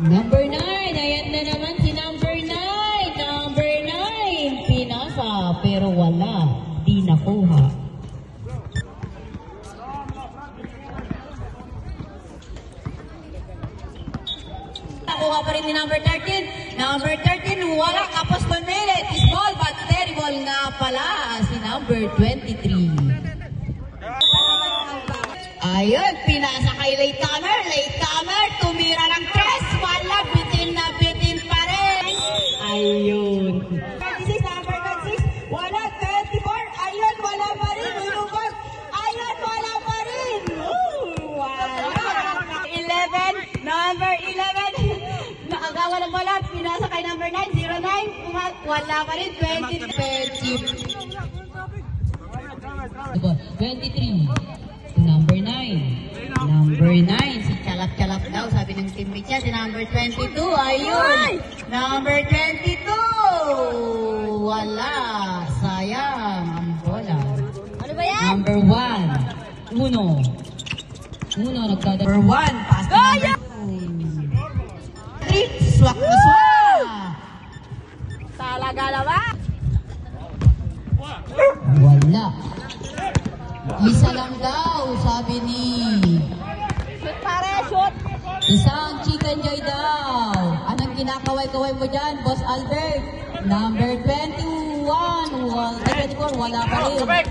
Number 9, ayan na naman si number 9. Number 9, pinasa pero wala, di nakuha. Nakuha pa rin ni number 13. Number 13, wala, kapos 1 minute. Small but terrible nga pala si number 23. Ayun, pinasa kay late comer. Late comer, tumira ng tres. Wala, bitin na bitin pa rin. Ayun. 26, number 26. Wala, 24. Ayun, wala pa rin. Ulubog. Ayun, wala pa rin. Wala. 11, number 11. Naagawa ng bola, pinasa kay number 9. 09. Wala pa rin. 20. 23. Number 9. Number 9. Si Kalat-Kalat daw. Sabi ng teammate niya. Si number 22. Ayun. Number 22. Wala. Sayang. Ang bola. Ano ba yan? Number 1. Uno. Number 1. Pass to number 2. Swak na swak. Talaga naman. Wala. Isa lang daw, sabi ni... Shoot pare, shoot! Isang chicken joy daw. Anong kinakaway-kaway mo dyan, Boss Albert? Number 21. 24, wala pa rin.